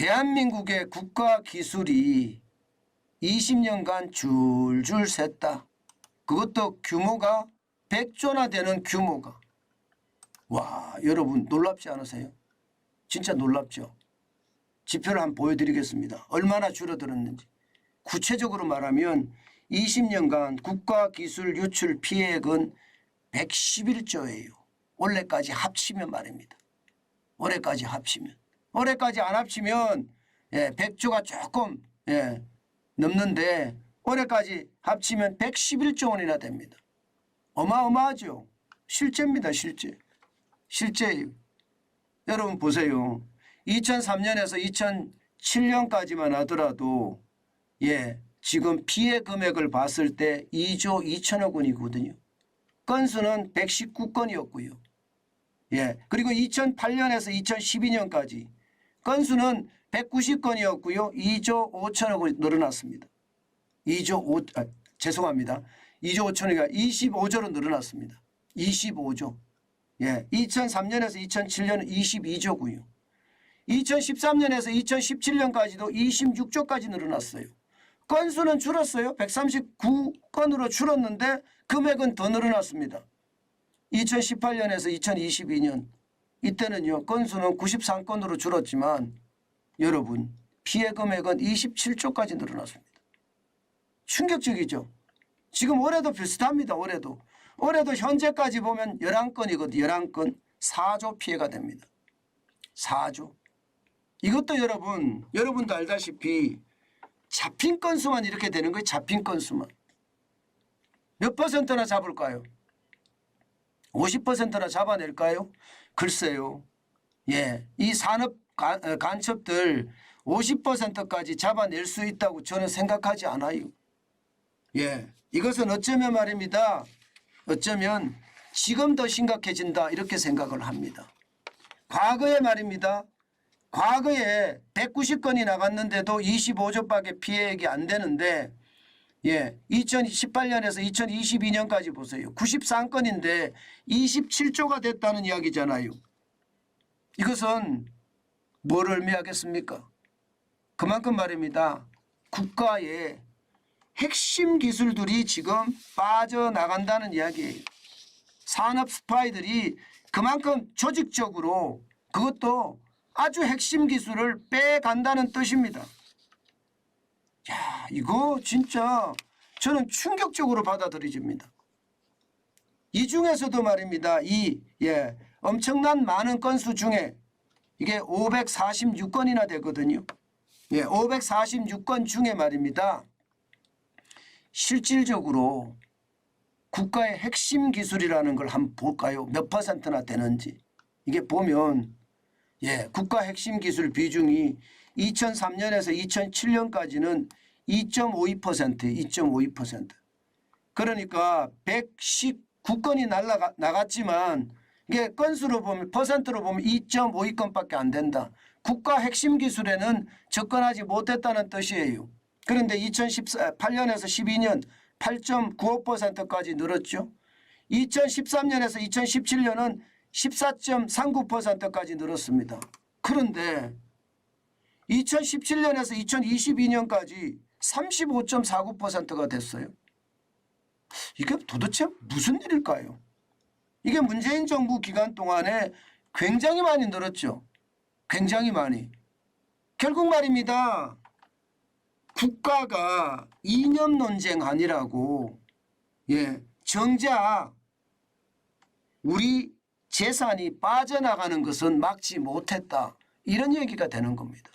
대한민국의 국가 기술이 20년간 줄줄 샜다. 그것도 규모가 100조나 되는 규모가. 와, 여러분 놀랍지 않으세요? 진짜 놀랍죠? 지표를 한번 보여드리겠습니다. 얼마나 줄어들었는지. 구체적으로 말하면 20년간 국가기술 유출 피해액은 111조예요. 올해까지 합치면 말입니다. 올해까지 합치면. 올해까지 안 합치면 100조가 조금 넘는데 올해까지 합치면 111조 원이나 됩니다. 어마어마하죠. 실제입니다. 실제. 실제예요. 여러분 보세요. 2003년에서 2007년까지만 하더라도 지금 피해 금액을 봤을 때 2조 2천억 원이거든요. 건수는 119건이었고요. 그리고 2008년에서 2012년까지 건수는 190건이었고요. 2조 5천억 원이 늘어났습니다. 2조 5천억이 25조로 늘어났습니다. 25조. 2003년에서 2007년은 22조고요. 2013년에서 2017년까지도 26조까지 늘어났어요. 건수는 줄었어요. 139건으로 줄었는데 금액은 더 늘어났습니다. 2018년에서 2022년 이때는요. 건수는 93건으로 줄었지만 여러분 피해 금액은 27조까지 늘어났습니다. 충격적이죠. 지금 올해도 비슷합니다. 올해도 현재까지 보면 11건이거든요. 11건 4조 피해가 됩니다. 4조. 이것도 여러분도 알다시피 잡힌 건수만 이렇게 되는 거예요. 잡힌 건수만. 몇 퍼센트나 잡을까요? 50%나 잡아낼까요? 글쎄요. 이 산업 간첩들 50%까지 잡아낼 수 있다고 저는 생각하지 않아요. 이것은 어쩌면 말입니다. 어쩌면 지금 더 심각해진다 이렇게 생각을 합니다. 과거에 말입니다. 과거에 190건이 나갔는데도 25조밖에 피해액이 안 되는데 2018년에서 2022년까지 보세요. 93건인데 27조가 됐다는 이야기잖아요. 이것은 뭘 의미하겠습니까? 그만큼 말입니다. 국가의 핵심 기술들이 지금 빠져나간다는 이야기예요. 산업 스파이들이 그만큼 조직적으로 그것도 아주 핵심 기술을 빼간다는 뜻입니다. 야, 이거 진짜 저는 충격적으로 받아들여집니다. 이 중에서도 말입니다. 엄청난 많은 건수 중에 이게 546건이나 되거든요. 546건 중에 말입니다. 실질적으로 국가의 핵심 기술이라는 걸 한번 볼까요? 몇 퍼센트나 되는지. 이게 보면 국가 핵심 기술 비중이 2003년에서 2007년까지는 2.52%, 2.52%. 그러니까 119건이 나갔지만 이게 건수로 보면 퍼센트로 보면 2.52건밖에 안 된다. 국가 핵심 기술에는 접근하지 못했다는 뜻이에요. 그런데 2018년에서 12년 8.95%까지 늘었죠. 2013년에서 2017년은 14.39%까지 늘었습니다. 그런데 2017년에서 2022년까지 35.49%가 됐어요. 이게 도대체 무슨 일일까요? 이게 문재인 정부 기간 동안에 굉장히 많이 늘었죠. 굉장히 많이. 결국 말입니다. 국가가 이념 논쟁 아니라고 정작 우리 재산이 빠져나가는 것은 막지 못했다. 이런 얘기가 되는 겁니다.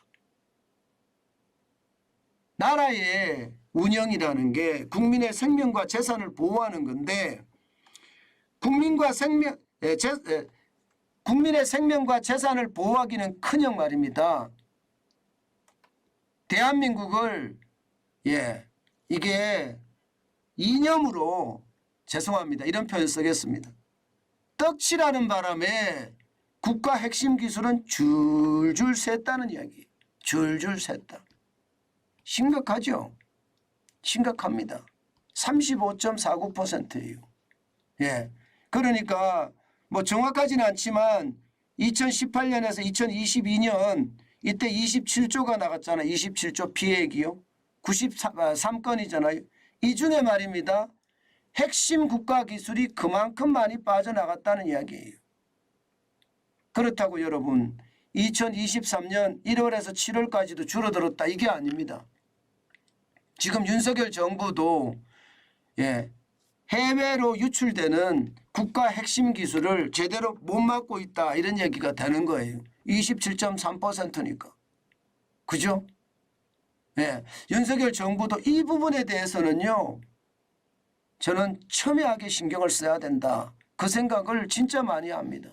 나라의 운영이라는 게 국민의 생명과 재산을 보호하는 건데 국민의 생명과 재산을 보호하기는 커녕 말입니다. 대한민국을 이게 이념으로 죄송합니다. 이런 표현 쓰겠습니다. 떡칠하는 바람에 국가 핵심 기술은 줄줄 샜다는 이야기. 줄줄 샜다. 심각하죠. 심각합니다. 35.49%예요. 그러니까 뭐 정확하지는 않지만 2018년에서 2022년 이때 27조가 나갔잖아요. 27조 피해액이요. 93건이잖아요. 이 중에 말입니다. 핵심 국가 기술이 그만큼 많이 빠져나갔다는 이야기예요. 그렇다고 여러분 2023년 1월에서 7월까지도 줄어들었다 이게 아닙니다. 지금 윤석열 정부도 해외로 유출되는 국가 핵심 기술을 제대로 못 막고 있다 이런 얘기가 되는 거예요. 27.3%니까. 그죠? 윤석열 정부도 이 부분에 대해서는요. 저는 첨예하게 신경을 써야 된다. 그 생각을 진짜 많이 합니다.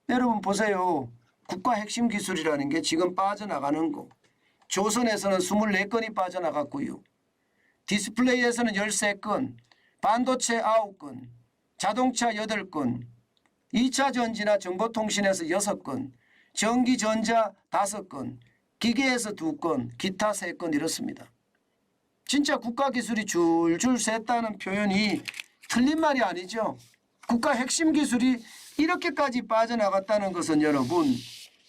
여러분 보세요. 국가 핵심 기술이라는 게 지금 빠져나가는 거. 조선에서는 24건이 빠져나갔고요. 디스플레이에서는 13건, 반도체 9건, 자동차 8건, 2차 전지나 정보통신에서 6건, 전기전자 5건, 기계에서 2건, 기타 3건 이렇습니다. 진짜 국가기술이 줄줄 샜다는 표현이 틀린 말이 아니죠. 국가 핵심 기술이 이렇게까지 빠져나갔다는 것은 여러분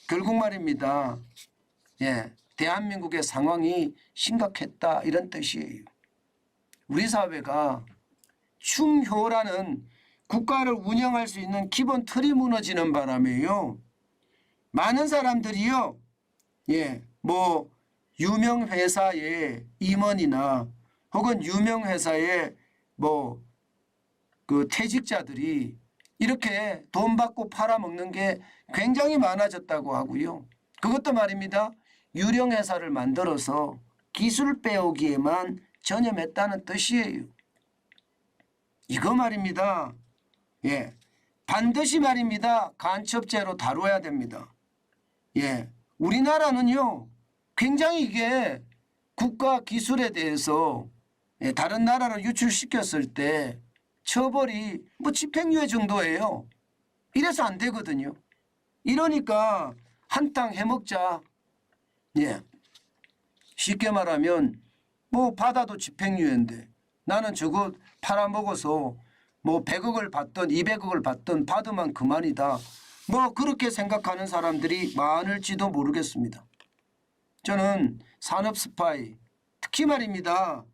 결국 말입니다. 대한민국의 상황이 심각했다 이런 뜻이에요. 우리 사회가 충효라는 국가를 운영할 수 있는 기본 틀이 무너지는 바람에요. 많은 사람들이요. 유명 회사의 임원이나 혹은 유명 회사의 그 퇴직자들이 이렇게 돈 받고 팔아먹는 게 굉장히 많아졌다고 하고요. 그것도 말입니다. 유령 회사를 만들어서 기술 빼오기에만 전념했다는 뜻이에요. 이거 말입니다. 반드시 말입니다. 간첩죄로 다뤄야 됩니다. 우리나라는요. 굉장히 이게 국가 기술에 대해서 다른 나라로 유출시켰을 때 처벌이 집행유예 정도예요. 이래서 안 되거든요. 이러니까 한탕 해먹자. 쉽게 말하면 받아도 집행유예인데 나는 저거 팔아먹어서 100억을 받든 200억을 받든 받으면 그만이다. 그렇게 생각하는 사람들이 많을지도 모르겠습니다. 저는 산업 스파이 특히 말입니다.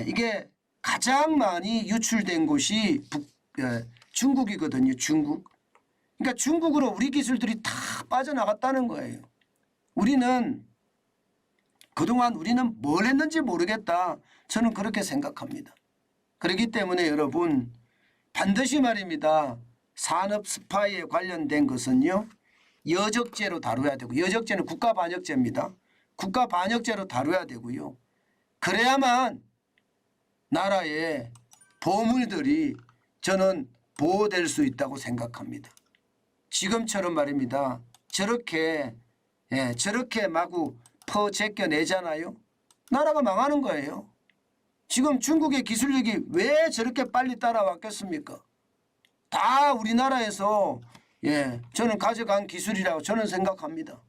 이게 가장 많이 유출된 곳이 중국이거든요. 중국. 그러니까 중국으로 우리 기술들이 다 빠져나갔다는 거예요. 그동안 우리는 뭘 했는지 모르겠다. 저는 그렇게 생각합니다. 그렇기 때문에 여러분 반드시 말입니다. 산업 스파이에 관련된 것은요. 여적죄로 다뤄야 되고 여적죄는 국가반역죄입니다. 국가반역죄로 다뤄야 되고요. 그래야만 나라의 보물들이 저는 보호될 수 있다고 생각합니다. 지금처럼 말입니다. 저렇게 마구 퍼제껴내잖아요. 나라가 망하는 거예요. 지금 중국의 기술력이 왜 저렇게 빨리 따라왔겠습니까? 다 우리나라에서 저는 가져간 기술이라고 저는 생각합니다.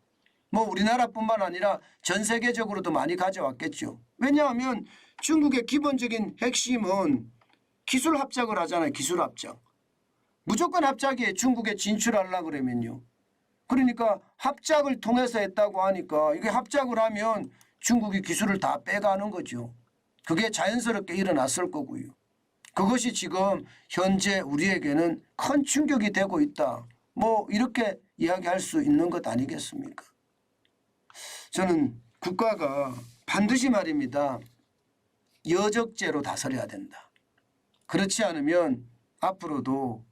우리나라뿐만 아니라 전 세계적으로도 많이 가져왔겠죠. 왜냐하면 중국의 기본적인 핵심은 기술 합작을 하잖아요. 기술 합작. 무조건 합작이에요. 중국에 진출하려고 그러면요. 그러니까 합작을 통해서 했다고 하니까 이게 합작을 하면 중국이 기술을 다 빼가는 거죠. 그게 자연스럽게 일어났을 거고요. 그것이 지금 현재 우리에게는 큰 충격이 되고 있다. 이렇게 이야기할 수 있는 것 아니겠습니까? 저는 국가가 반드시 말입니다. 여적죄로 다스려야 된다. 그렇지 않으면 앞으로도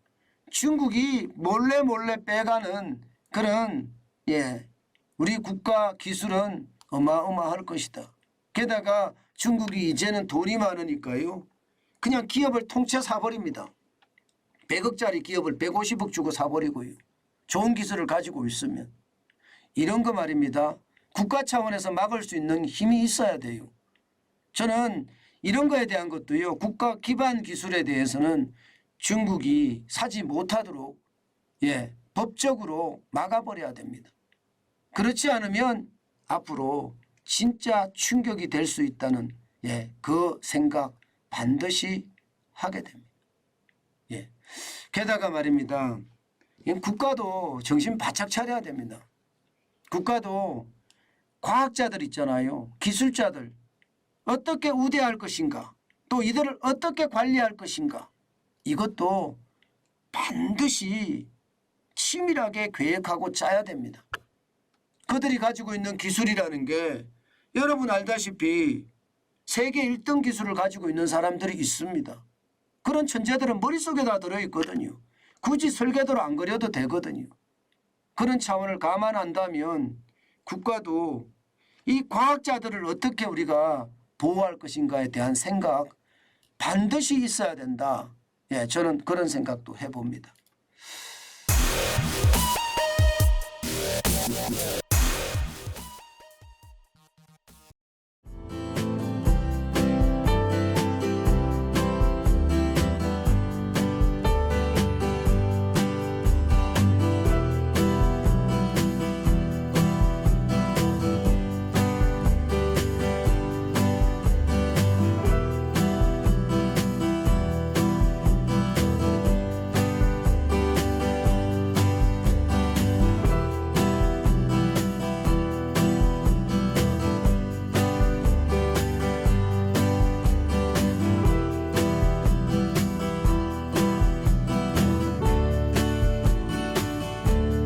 중국이 몰래 빼가는 그런 우리 국가 기술은 어마어마할 것이다. 게다가 중국이 이제는 돈이 많으니까요. 그냥 기업을 통째 사버립니다. 100억짜리 기업을 150억 주고 사버리고요. 좋은 기술을 가지고 있으면. 이런 거 말입니다. 국가 차원에서 막을 수 있는 힘이 있어야 돼요. 저는 이런 거에 대한 것도요. 국가 기반 기술에 대해서는 중국이 사지 못하도록 법적으로 막아버려야 됩니다. 그렇지 않으면 앞으로 진짜 충격이 될 수 있다는 그 생각 반드시 하게 됩니다. 게다가 말입니다. 국가도 정신 바짝 차려야 됩니다. 국가도 과학자들 있잖아요. 기술자들 어떻게 우대할 것인가, 또 이들을 어떻게 관리할 것인가, 이것도 반드시 치밀하게 계획하고 짜야 됩니다. 그들이 가지고 있는 기술이라는 게 여러분 알다시피 세계 1등 기술을 가지고 있는 사람들이 있습니다. 그런 천재들은 머릿속에 다 들어있거든요. 굳이 설계도로 안 그려도 되거든요. 그런 차원을 감안한다면 국가도 이 과학자들을 어떻게 우리가 보호할 것인가에 대한 생각 반드시 있어야 된다. 예, 저는 그런 생각도 해봅니다.